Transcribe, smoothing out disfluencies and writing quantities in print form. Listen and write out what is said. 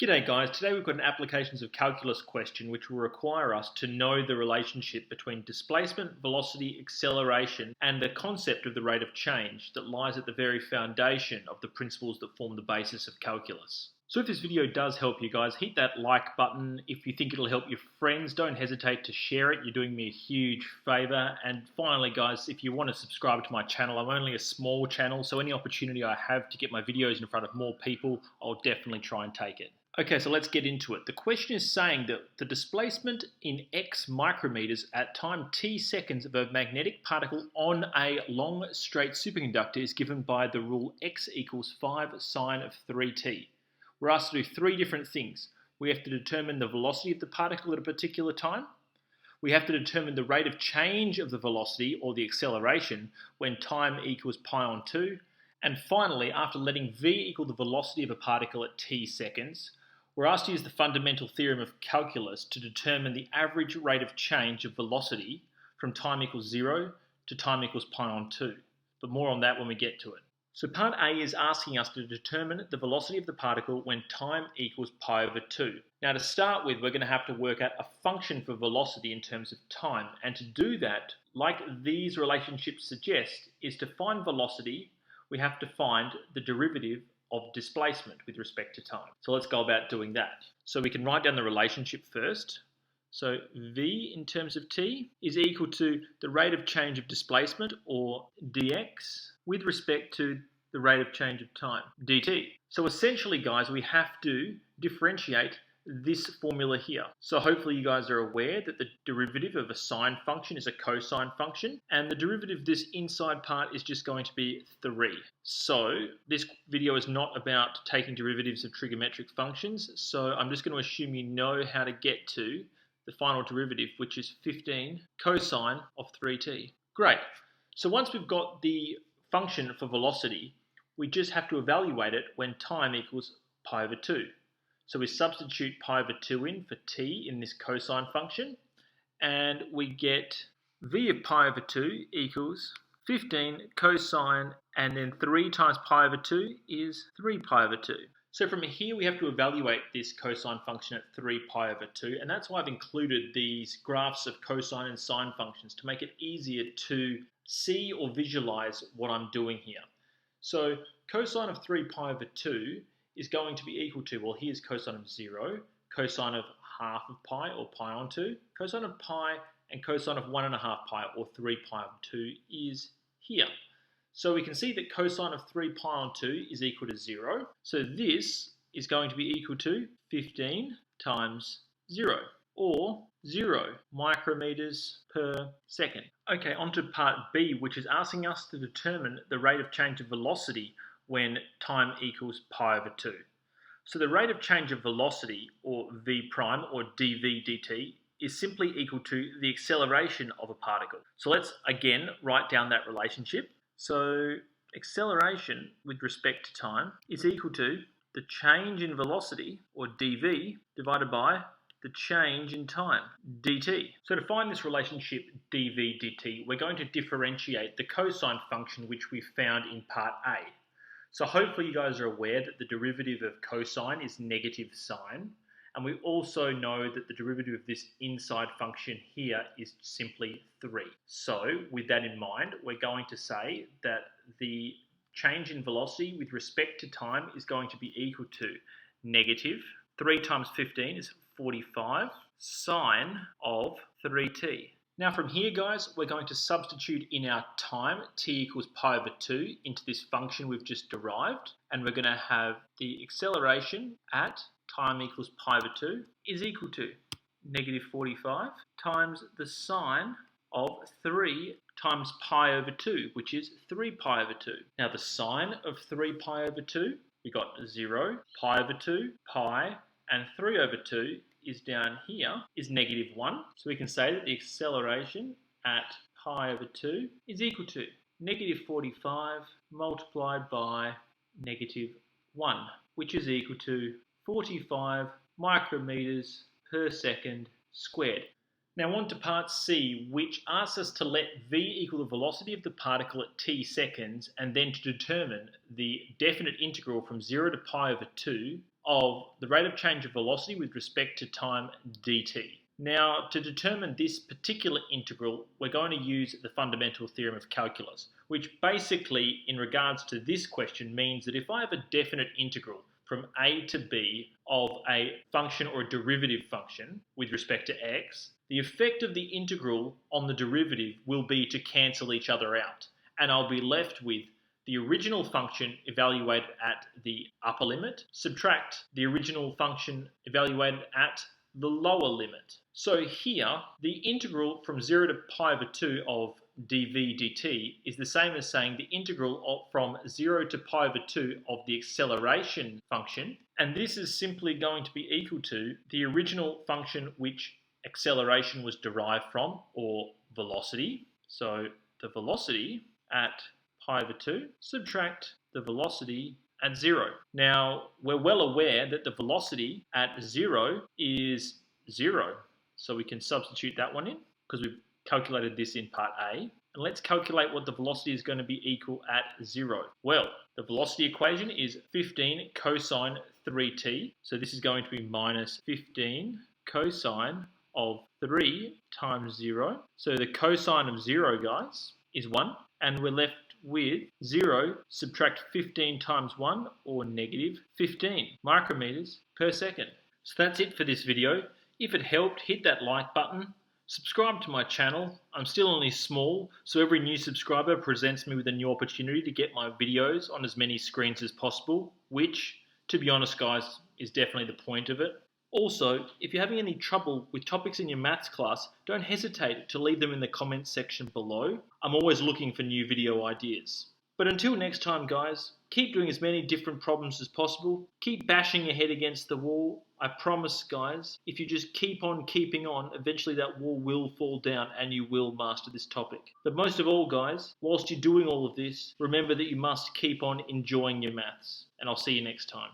G'day guys, today we've got an applications of calculus question which will require us to know the relationship between displacement, velocity, acceleration and the concept of the rate of change that lies at the very foundation of the principles that form the basis of calculus. So if this video does help you guys, hit that like button. If you think it'll help your friends, don't hesitate to share it. You're doing me a huge favour. And finally guys, if you want to subscribe to my channel, I'm only a small channel, so any opportunity I have to get my videos in front of more people, I'll definitely try and take it. Okay, so let's get into it. The question is saying that the displacement in x micrometers at time t seconds of a magnetic particle on a long straight superconductor is given by the rule x equals 5 sine of 3t. We're asked to do three different things. We have to determine the velocity of the particle at a particular time. We have to determine the rate of change of the velocity or the acceleration when time equals pi on 2. And finally, after letting v equal the velocity of a particle at t seconds, we're asked to use the fundamental theorem of calculus to determine the average rate of change of velocity from time equals 0 to time equals pi on 2. But more on that when we get to it. So part A is asking us to determine the velocity of the particle when time equals pi over 2. Now to start with, we're going to have to work out a function for velocity in terms of time. And to do that, like these relationships suggest, is to find velocity, we have to find the derivative of displacement with respect to time. So let's go about doing that. So we can write down the relationship first. So v in terms of t is equal to the rate of change of displacement, or dx, with respect to the rate of change of time, dt. So essentially guys, we have to differentiate this formula here. So hopefully you guys are aware that the derivative of a sine function is a cosine function, and the derivative of this inside part is just going to be 3. So this video is not about taking derivatives of trigonometric functions, so I'm just going to assume you know how to get to the final derivative, which is 15 cosine of 3t. Great. So once we've got the function for velocity, we just have to evaluate it when time equals pi over 2. So we substitute pi over 2 in for t in this cosine function, and we get v of pi over 2 equals 15 cosine, and then 3 times pi over 2 is 3 pi over 2. So from here we have to evaluate this cosine function at 3 pi over 2, and that's why I've included these graphs of cosine and sine functions to make it easier to see or visualize what I'm doing here. So cosine of 3 pi over 2 is going to be equal to, well, here's cosine of 0, cosine of half of pi, or pi on 2, cosine of pi, and cosine of 1.5 pi, or 3 pi over 2 is here. So we can see that cosine of 3 pi on 2 is equal to 0. So this is going to be equal to 15 times 0, or 0 micrometers per second. Okay, on to part B, which is asking us to determine the rate of change of velocity when time equals pi over 2. So the rate of change of velocity, or v prime, or dv dt, is simply equal to the acceleration of a particle. So let's again write down that relationship. So acceleration with respect to time is equal to the change in velocity, or dv, divided by the change in time, dt. So to find this relationship dv dt, we're going to differentiate the cosine function which we found in part A. So hopefully you guys are aware that the derivative of cosine is negative sine, and we also know that the derivative of this inside function here is simply 3. So with that in mind, we're going to say that the change in velocity with respect to time is going to be equal to negative 3 times 15 is 45 sine of 3t. Now from here guys, we're going to substitute in our time, t equals pi over 2, into this function we've just derived, and we're going to have the acceleration at time equals pi over 2 is equal to negative 45 times the sine of 3 times pi over 2, which is 3 pi over 2. Now the sine of 3 pi over 2, we got 0, pi over 2, pi, and 3 over 2 is down here, is negative 1. So we can say that the acceleration at pi over 2 is equal to negative 45 multiplied by negative 1, which is equal to 45 micrometers per second squared. Now on to part C, which asks us to let v equal the velocity of the particle at t seconds, and then to determine the definite integral from 0 to pi over 2 of the rate of change of velocity with respect to time dt. Now, to determine this particular integral, we're going to use the fundamental theorem of calculus, which basically, in regards to this question, means that if I have a definite integral from a to b of a function or a derivative function with respect to x, the effect of the integral on the derivative will be to cancel each other out, and I'll be left with the original function evaluated at the upper limit, subtract the original function evaluated at the lower limit. So here, the integral from 0 to pi over 2 of dv dt is the same as saying the integral from 0 to pi over 2 of the acceleration function, and this is simply going to be equal to the original function which acceleration was derived from, or velocity. So the velocity at pi over 2 subtract the velocity at 0. Now, we're well aware that the velocity at 0 is 0. So we can substitute that one in because we've calculated this in part A. And let's calculate what the velocity is going to be equal at 0. Well, the velocity equation is 15 cosine 3t. So this is going to be minus 15 cosine of 3 times 0. So the cosine of 0, guys, is 1. And we're left with 0 subtract 15 times 1, or negative 15 micrometers per second. So that's it for this video. If it helped, hit that like button. Subscribe to my channel. I'm still only small, so every new subscriber presents me with a new opportunity to get my videos on as many screens as possible, which, to be honest guys, is definitely the point of it. Also, if you're having any trouble with topics in your maths class, don't hesitate to leave them in the comments section below. I'm always looking for new video ideas. But until next time guys, keep doing as many different problems as possible. Keep bashing your head against the wall. I promise guys, if you just keep on keeping on, eventually that wall will fall down and you will master this topic. But most of all guys, whilst you're doing all of this, remember that you must keep on enjoying your maths. And I'll see you next time.